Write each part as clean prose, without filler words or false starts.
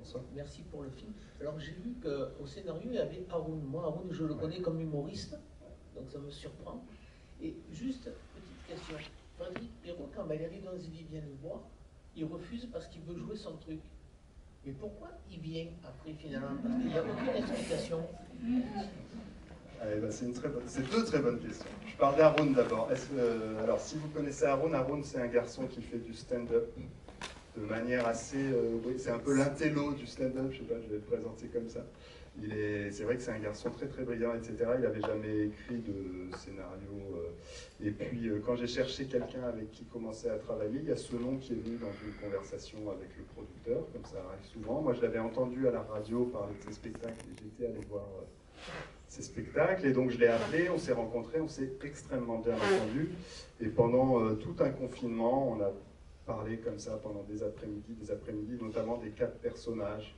Bonsoir. Merci pour le film. Alors j'ai vu qu'au scénario, il y avait Haroun. Moi, Haroun, je le connais comme humoriste, donc ça me surprend. Et juste, petite question. Frédéric Perrault, quand Valérie Donzelli vient le voir, il refuse parce qu'il veut jouer son truc. Mais pourquoi il vient après, finalement? Parce qu'il n'y a aucune explication. C'est deux très bonnes questions. Je parle d'Haroun d'abord. Alors, si vous connaissez Haroun, Haroun, c'est un garçon qui fait du stand-up de manière assez... c'est un peu l'intello du stand-up, je sais pas, je vais le présenter comme ça. C'est vrai que c'est un garçon très très brillant, etc. Il n'avait jamais écrit de scénario. Et puis, quand j'ai cherché quelqu'un avec qui commencer à travailler, il y a ce nom qui est venu dans une conversation avec le producteur, comme ça arrive souvent. Moi, je l'avais entendu à la radio parler de ses spectacles et j'étais allé voir ses spectacles. Et donc, je l'ai appelé, on s'est rencontrés, on s'est extrêmement bien entendu. Et pendant tout un confinement, on a parlé comme ça pendant des après-midi, notamment des 4 personnages.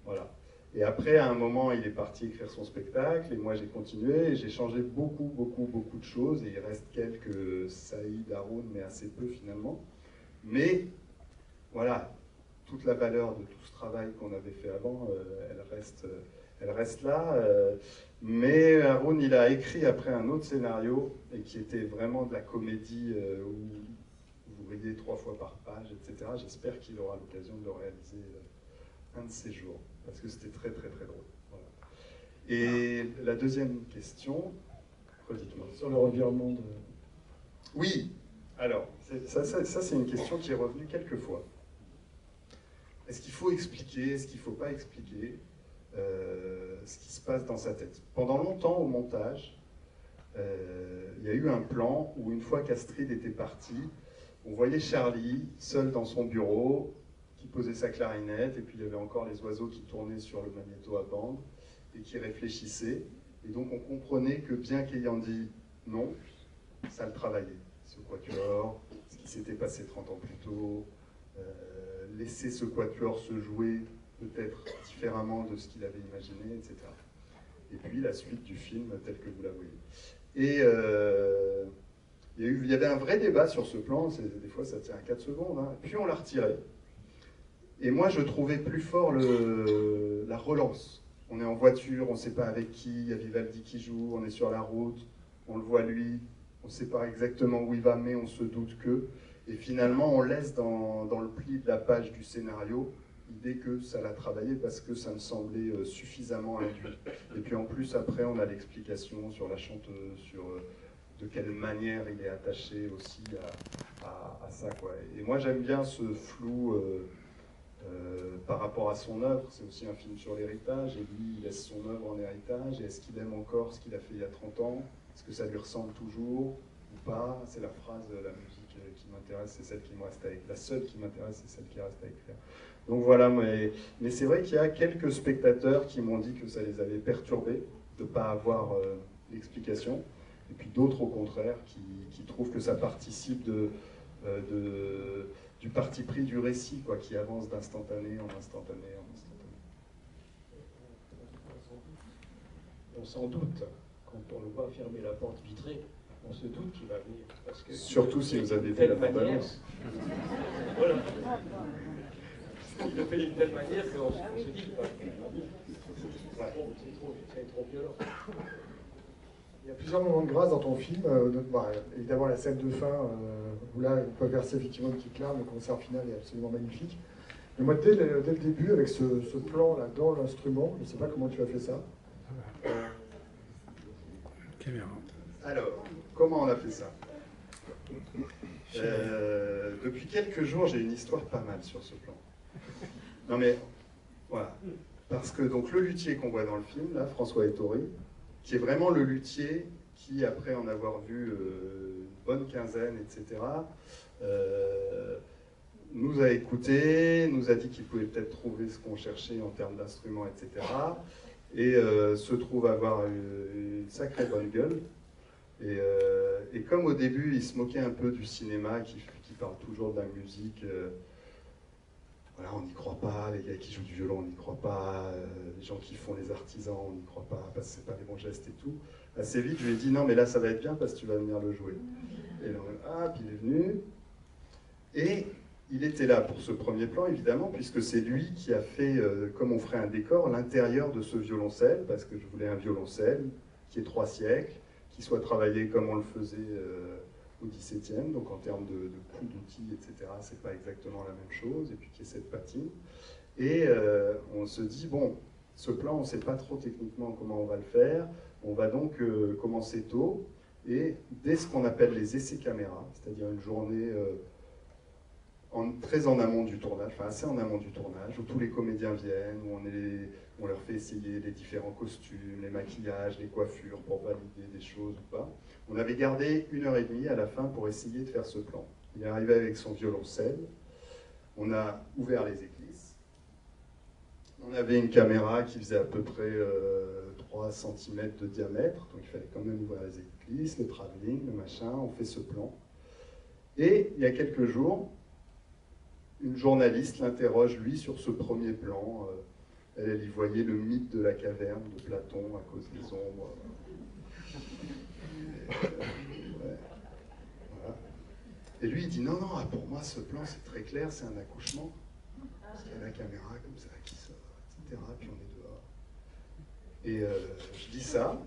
Voilà. Et après, à un moment, il est parti écrire son spectacle, et moi j'ai continué, et j'ai changé beaucoup de choses, et il reste quelques Saïd, Haroun, mais assez peu finalement. Mais, voilà, toute la valeur de tout ce travail qu'on avait fait avant, elle reste là. Mais Haroun, il a écrit après un autre scénario, et qui était vraiment de la comédie où vous riez 3 fois par page, etc. J'espère qu'il aura l'occasion de le réaliser un de ces jours, parce que c'était très très drôle. Voilà. Et la deuxième question, redites-moi. Sur le revirement de... Oui, alors, ça c'est une question qui est revenue quelques fois. Est-ce qu'il faut expliquer, est-ce qu'il ne faut pas expliquer ce qui se passe dans sa tête? Pendant longtemps au montage, il y a eu un plan où une fois qu'Astrid était partie, on voyait Charlie seul dans son bureau, qui posait sa clarinette, et puis il y avait encore les oiseaux qui tournaient sur le magnéto à bande, et qui réfléchissaient. Et donc on comprenait que bien qu'ayant dit non, ça le travaillait. Ce quatuor, ce qui s'était passé 30 ans plus tôt, laisser ce quatuor se jouer peut-être différemment de ce qu'il avait imaginé, etc. Et puis la suite du film tel que vous la voyez. Et il y avait un vrai débat sur ce plan, des fois ça tient à 4 secondes, hein. Puis on l'a retiré. Et moi, je trouvais plus fort la relance. On est en voiture, on ne sait pas avec qui, il y a Vivaldi qui joue, on est sur la route, on le voit lui, on ne sait pas exactement où il va, mais on se doute que. Et finalement, on laisse dans le pli de la page du scénario l'idée que ça l'a travaillé parce que ça me semblait suffisamment induit. Et puis en plus, après, on a l'explication sur la chanteuse, sur de quelle manière il est attaché aussi à ça, quoi. Et moi, j'aime bien ce flou... par rapport à son œuvre, c'est aussi un film sur l'héritage, et lui, il laisse son œuvre en héritage, et est-ce qu'il aime encore ce qu'il a fait il y a 30 ans? Est-ce que ça lui ressemble toujours ou pas? C'est la phrase, la musique qui m'intéresse, c'est celle qui me reste à écrire. La seule qui m'intéresse, c'est celle qui reste à écrire. Donc voilà, mais c'est vrai qu'il y a quelques spectateurs qui m'ont dit que ça les avait perturbés de ne pas avoir l'explication, et puis d'autres au contraire qui trouvent que ça participe du parti pris du récit, quoi, qui avance d'instantané en instantané en instantané. On s'en doute, quand on le voit fermer la porte vitrée, on se doute qu'il va venir. Parce que surtout si vous avez vu la bande-annonce. Voilà. Il le fait d'une telle manière qu'on se dit que c'est trop violent. Il y a plusieurs moments de grâce dans ton film. Évidemment, la scène de fin, où là, on peut verser effectivement une petite larme. Le concert final est absolument magnifique. Mais moi, dès le début, avec ce plan-là dans l'instrument, je ne sais pas comment tu as fait ça. Alors, comment on a fait ça? Depuis quelques jours, j'ai une histoire pas mal sur ce plan. Non mais, voilà. Parce que donc le luthier qu'on voit dans le film, là, François Ettori, qui est vraiment le luthier qui, après en avoir vu une bonne quinzaine, etc., nous a écoutés, nous a dit qu'il pouvait peut-être trouver ce qu'on cherchait en termes d'instruments, etc., et se trouve avoir une sacrée bonne gueule. Et comme au début, il se moquait un peu du cinéma, qui parle toujours de la musique, voilà, on n'y croit pas, les gars qui jouent du violon, on n'y croit pas, les gens qui font les artisans, on n'y croit pas, parce que c'est pas les bons gestes et tout. Assez vite, je lui ai dit, non, mais là, ça va être bien, parce que tu vas venir le jouer. Et là, puis il est venu, et il était là pour ce premier plan, évidemment, puisque c'est lui qui a fait, comme on ferait un décor, l'intérieur de ce violoncelle, parce que je voulais un violoncelle qui ait 3 siècles, qui soit travaillé comme on le faisait au XVIIe, donc en termes de coût d'outils, etc., c'est pas exactement la même chose, et puis qu'il y ait cette patine. Et on se dit, bon, ce plan, on ne sait pas trop techniquement comment on va le faire, on va donc commencer tôt, et dès ce qu'on appelle les essais caméra, c'est-à-dire une journée très en amont du tournage, enfin assez en amont du tournage, où tous les comédiens viennent, où on leur fait essayer les différents costumes, les maquillages, les coiffures, pour valider des choses ou pas. On avait gardé 1h30 à la fin pour essayer de faire ce plan. Il est arrivé avec son violoncelle, on a ouvert les éclisses, on avait une caméra qui faisait à peu près 3 cm de diamètre, donc il fallait quand même ouvrir les éclisses, le travelling, le machin, on fait ce plan. Et il y a quelques jours, une journaliste l'interroge, lui, sur ce premier plan. Elle y voyait le mythe de la caverne de Platon à cause des ombres. Ouais, voilà. Et lui, il dit non, non, pour moi, ce plan, c'est très clair, c'est un accouchement. Parce qu'il y a la caméra comme ça qui sort, etc. Puis on est dehors. Et je dis ça,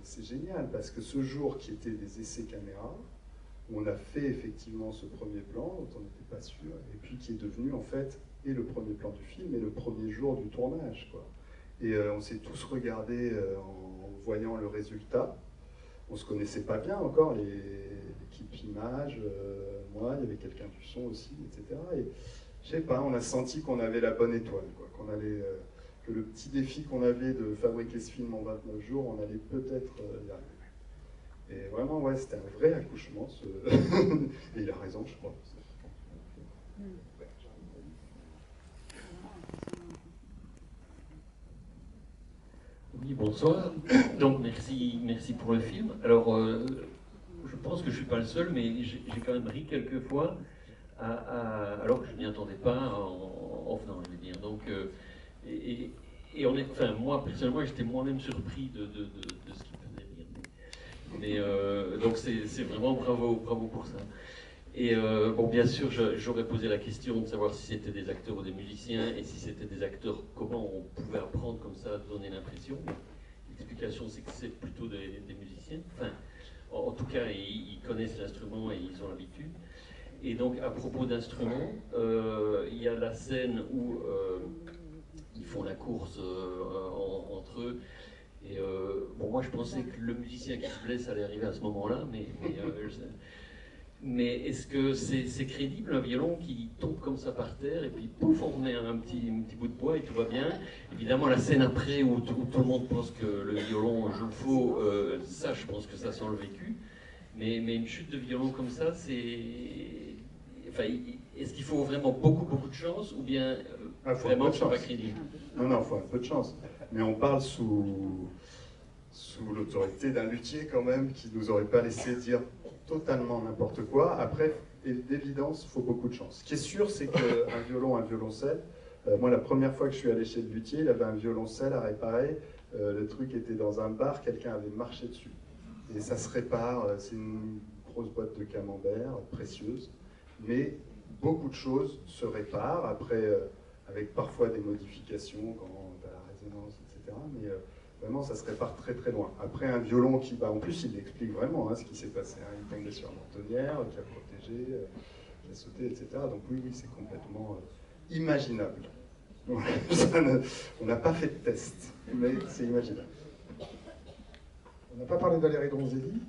c'est génial, parce que ce jour qui était des essais caméra, on a fait effectivement ce premier plan, dont on n'était pas sûr, et puis qui est devenu en fait et le premier plan du film et le premier jour du tournage, quoi. Et on s'est tous regardés en voyant le résultat. On ne se connaissait pas bien encore, l'équipe image, moi, il y avait quelqu'un du son aussi, etc. Et je sais pas, on a senti qu'on avait la bonne étoile, quoi, qu'on allait, que le petit défi qu'on avait de fabriquer ce film en 29 jours, on allait peut-être y arriver. Et vraiment, ouais, c'était un vrai accouchement. Et il a raison, je crois. Oui, bonsoir. Donc, merci pour le film. Alors, je pense que je ne suis pas le seul, mais j'ai quand même ri quelques fois, alors que je n'y attendais pas en venant, je veux dire. Donc, et on est, enfin, moi, personnellement, j'étais moi-même surpris de ce qui me faisait rire. Mais donc c'est vraiment bravo pour ça. Et bon, bien sûr, j'aurais posé la question de savoir si c'était des acteurs ou des musiciens, et si c'était des acteurs, comment on pouvait apprendre comme ça, donner l'impression. L'explication, c'est que c'est plutôt des musiciens. Enfin, en tout cas, ils connaissent l'instrument et ils ont l'habitude. Et donc, à propos d'instruments, il y a la scène où ils font la course entre eux. Et bon, moi je pensais que le musicien qui se blesse allait arriver à ce moment-là, mais est-ce que c'est crédible, un violon qui tombe comme ça par terre et puis pouf, on remet un petit bout de bois et tout va bien? Évidemment, la scène après où tout le monde pense que le violon joue faux, ça je pense que ça sent le vécu, mais une chute de violon comme ça, c'est... Enfin, est-ce qu'il faut vraiment beaucoup de chance, ou bien vraiment c'est pas crédible? Non, il faut un peu de chance. Mais on parle sous l'autorité d'un luthier quand même, qui ne nous aurait pas laissé dire totalement n'importe quoi. Après, d'évidence, il faut beaucoup de chance. Ce qui est sûr, c'est qu'un violon, un violoncelle, moi la première fois que je suis allé chez le luthier, il avait un violoncelle à réparer, le truc était dans un bar, quelqu'un avait marché dessus. Et ça se répare, c'est une grosse boîte de camembert, précieuse, mais beaucoup de choses se réparent, après, avec parfois des modifications quand tu as la résonance, etc. Mais vraiment, ça se répare très loin. Après, un violon qui, en plus, il explique vraiment ce qui s'est passé. Il est tombé sur un mentonnière, qui a protégé, qui a sauté, etc. Donc oui, c'est complètement imaginable. On n'a pas fait de test, mais c'est imaginable. On n'a pas parlé de Valérie Donzelli.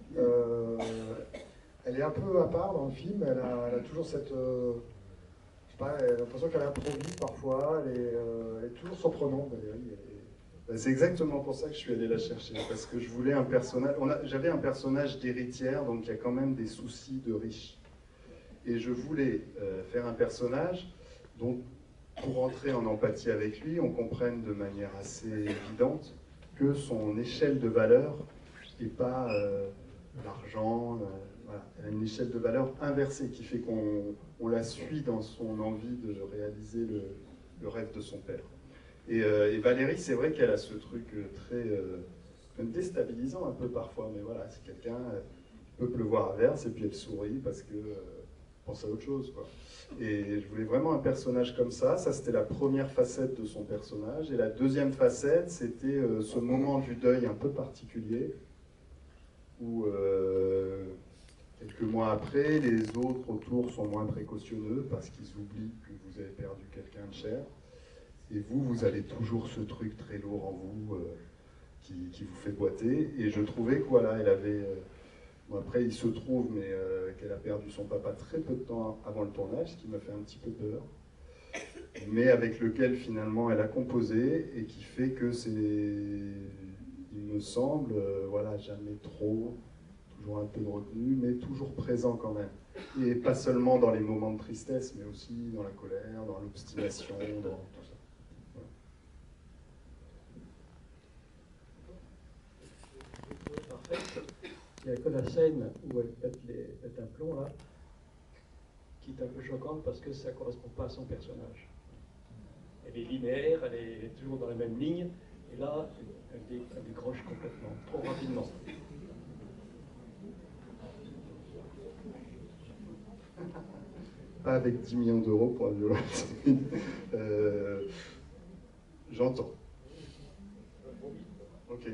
Elle est un peu à part dans le film. Elle a toujours cette... je sais pas, elle a l'impression qu'elle improvise parfois. Elle est toujours surprenante, Valérie. C'est exactement pour ça que je suis allé la chercher, parce que je voulais un personnage... J'avais un personnage d'héritière, donc il y a quand même des soucis de riche. Et je voulais faire un personnage dont, pour entrer en empathie avec lui, on comprenne de manière assez évidente que son échelle de valeur n'est pas l'argent. Voilà. Elle a une échelle de valeur inversée qui fait qu'on la suit dans son envie de réaliser le rêve de son père. Et Valérie, c'est vrai qu'elle a ce truc très même déstabilisant un peu parfois, mais voilà, c'est quelqu'un, il peut pleuvoir à verse et puis elle sourit parce que pense à autre chose, quoi. Et je voulais vraiment un personnage comme ça. Ça, c'était la première facette de son personnage. Et la deuxième facette, c'était ce moment du deuil un peu particulier, où quelques mois après, les autres autour sont moins précautionneux parce qu'ils oublient que vous avez perdu quelqu'un de cher. Et vous, vous avez toujours ce truc très lourd en vous qui vous fait boiter. Et je trouvais que voilà, elle avait... bon, après, il se trouve qu'elle a perdu son papa très peu de temps avant le tournage, ce qui m'a fait un petit peu peur. Mais avec lequel finalement elle a composé et qui fait que c'est, il me semble, voilà, jamais trop, toujours un peu de retenue, mais toujours présent quand même. Et pas seulement dans les moments de tristesse, mais aussi dans la colère, dans l'obstination, dans tout ça. Parfait. Il n'y a que la scène où elle pète un plomb là, qui est un peu choquante parce que ça ne correspond pas à son personnage. Elle est linéaire, elle est toujours dans la même ligne, et là, elle décroche complètement, trop rapidement. Pas avec 10 millions d'euros pour la violence. J'entends. Ok.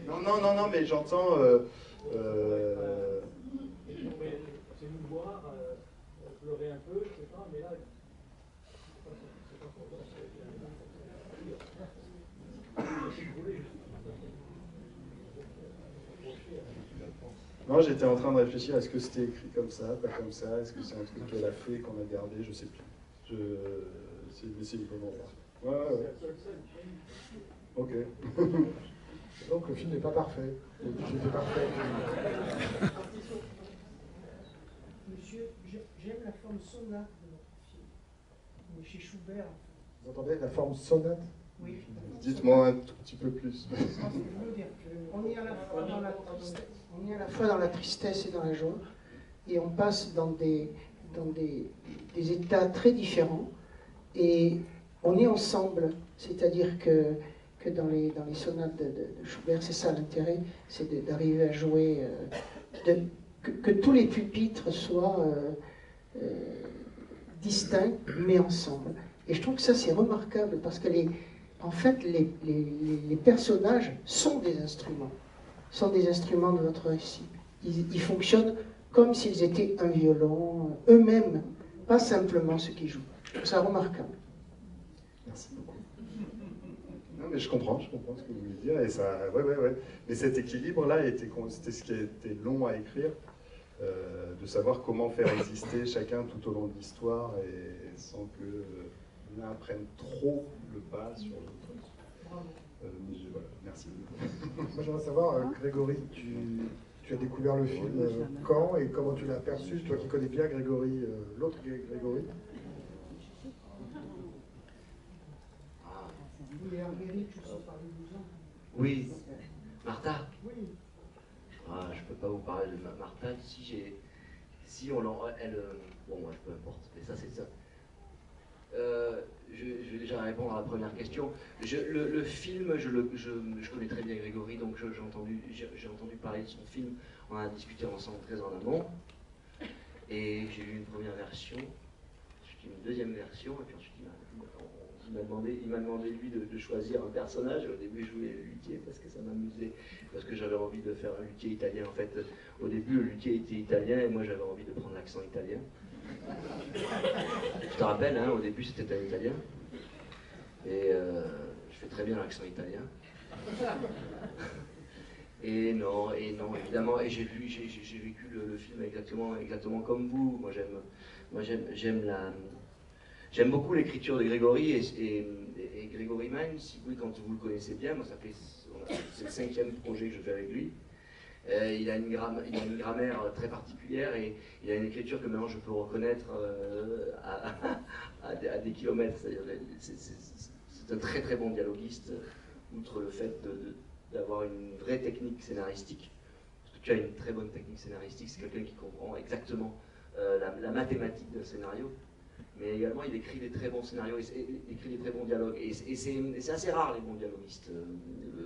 Non, mais j'entends... C'est nous voir, pleurer un peu, je sais pas, mais là... Non, j'étais en train de réfléchir, est-ce que c'était écrit comme ça, pas comme ça, est-ce que c'est un truc qu'elle a fait, qu'on a gardé, je sais plus. C'est une bonne remarque. Ouais. Ok. Donc le film n'est pas parfait. Le film n'est parfait. Monsieur, j'aime la forme sonate de votre film. Mais chez Schubert. Vous entendez la forme sonate? Oui. Dites-moi un tout petit peu plus. On est à la fois dans la tristesse et dans la joie, et on passe dans des états très différents, et on est ensemble, c'est-à-dire que dans les sonates de Schubert, c'est ça l'intérêt, c'est d'arriver à jouer, que tous les pupitres soient distincts, mais ensemble. Et je trouve que ça c'est remarquable, parce que en fait, les personnages sont des instruments de votre récit. Ils fonctionnent comme s'ils étaient un violon, eux-mêmes, pas simplement ceux qui jouent. Je trouve ça remarquable. Merci beaucoup. Non, mais je comprends ce que vous voulez dire, et ça, ouais. Mais cet équilibre-là, c'était ce qui a été long à écrire, de savoir comment faire exister chacun tout au long de l'histoire, et sans que l'un prenne trop le pas sur l'autre. Voilà, merci. Moi j'aimerais savoir, Grégory, tu as découvert le film quand et comment tu l'as perçu, toi qui connais bien Grégory, l'autre Grégory? Oui, Martha. Oui. Ah, je peux pas vous parler de Martha. Si on bon, moi, peu importe, mais ça c'est ça. Je vais déjà répondre à la première question. Le film, je connais très bien Grégory, donc j'ai entendu parler de son film. On a discuté ensemble très en amont. Et j'ai eu une première version, une deuxième version, et puis ensuite il m'a demandé lui de choisir un personnage. Au début je voulais le luthier parce que ça m'amusait, parce que j'avais envie de faire un luthier italien. En fait, au début le luthier était italien et moi j'avais envie de prendre l'accent italien. Je te rappelle, hein, au début c'était un italien. Et je fais très bien l'accent italien. Et non, évidemment, et j'ai vécu le film exactement comme vous. J'aime beaucoup l'écriture de Grégory et Grégory Mann, si oui, quand vous le connaissez bien, moi c'est le 5e projet que je fais avec lui. Il a une grammaire très particulière et il a une écriture que maintenant je peux reconnaître à des kilomètres. C'est un très très bon dialoguiste, outre le fait d'avoir une vraie technique scénaristique. Parce que tu as une très bonne technique scénaristique, c'est quelqu'un qui comprend exactement la mathématique d'un scénario. Mais également il écrit des très bons scénarios, il écrit des très bons dialogues. Et c'est assez rare les bons dialoguistes,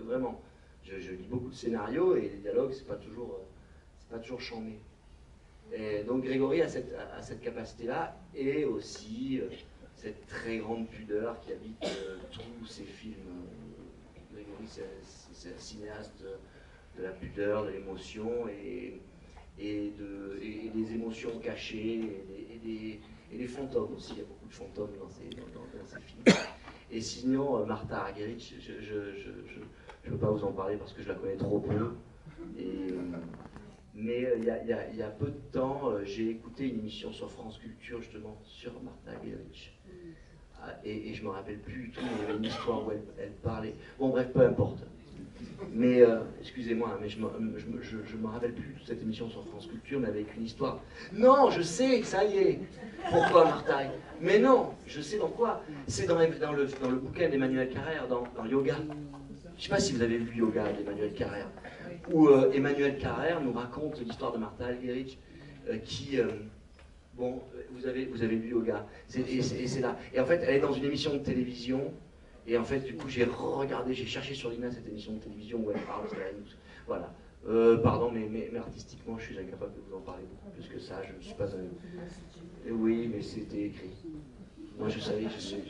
vraiment. Je lis beaucoup de scénarios et les dialogues, c'est pas toujours c'est pas toujours chambé. Et donc Grégory a cette capacité-là, et aussi cette très grande pudeur qui habite tous ses films. Grégory, c'est un cinéaste de la pudeur, de l'émotion, et des émotions cachées, et des fantômes aussi. Il y a beaucoup de fantômes dans ces films. Et sinon, Martha Argerich, je ne peux pas vous en parler parce que je la connais trop peu. Mais il y a peu de temps, j'ai écouté une émission sur France Culture, justement, sur Martha Argerich. Et je ne me rappelle plus du tout, mais il y avait une histoire où elle parlait. Bon, bref, peu importe. Mais, excusez-moi, mais je me rappelle plus de cette émission sur France Culture, mais avec une histoire. Non, je sais, ça y est. Pourquoi, Martha? Mais non, je sais dans quoi. C'est dans le bouquin d'Emmanuel Carrère, dans Yoga. Je ne sais pas si vous avez lu Yoga d'Emmanuel Carrère, où Emmanuel Carrère nous raconte l'histoire de Martha Argerich, qui... bon, vous avez lu Yoga, et c'est là. Et en fait, elle est dans une émission de télévision, et en fait, du coup, j'ai regardé, j'ai cherché sur l'INA cette émission de télévision où elle parle, voilà. Pardon, mais artistiquement, je suis incapable de vous en parler beaucoup plus que ça, je ne suis pas un... Oui, mais c'était écrit. Moi, je savais, je suis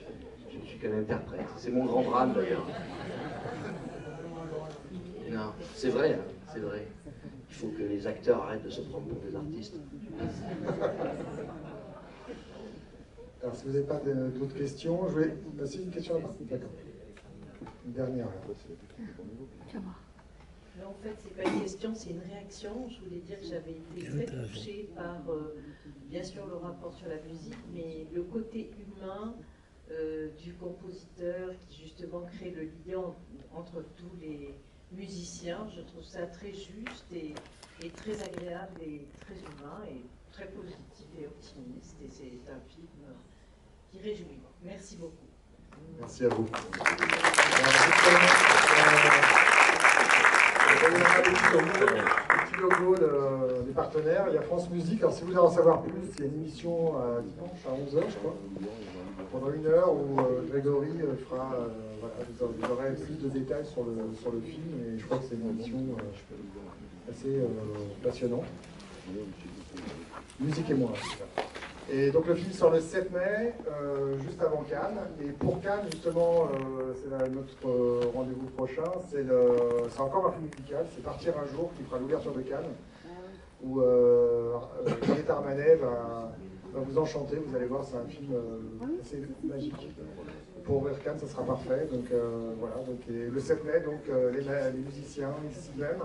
qu'un interprète. C'est mon grand drame, d'ailleurs. Non, c'est vrai, hein, c'est vrai. Il faut que les acteurs arrêtent de se prendre pour des artistes. Alors, si vous n'avez pas d'autres questions, je vais passer une question là-bas. D'accord. Une dernière. Alors, en fait, c'est pas une question, c'est une réaction. Je voulais dire que j'avais été très touchée par, bien sûr, le rapport sur la musique, mais le côté humain du compositeur qui, justement, crée le lien entre tous les musiciens. Je trouve ça très juste et très agréable et très humain et très positif et optimiste. Et c'est un film qui réjouit. Merci beaucoup. Merci à vous. On a le petit logo des partenaires. Il y a France Musique. Alors, si vous voulez en savoir plus, il y a une émission dimanche à 11h, je crois, pendant 1 heure où Grégory fera. Voilà, vous aurez plus de détails sur le film. Et je crois que c'est une émission assez passionnante. Musique et moi, en tout cas. Et donc le film sort le 7 mai, juste avant Cannes. Et pour Cannes, justement, c'est notre rendez-vous prochain. C'est encore un film musical, c'est Partir un jour, qui fera l'ouverture de Cannes, où Juliette Armanet va vous enchanter. Vous allez voir, c'est un film assez magique. Pour ouvrir Cannes, ça sera parfait. Donc voilà, donc, et le 7 mai, donc, les musiciens ici même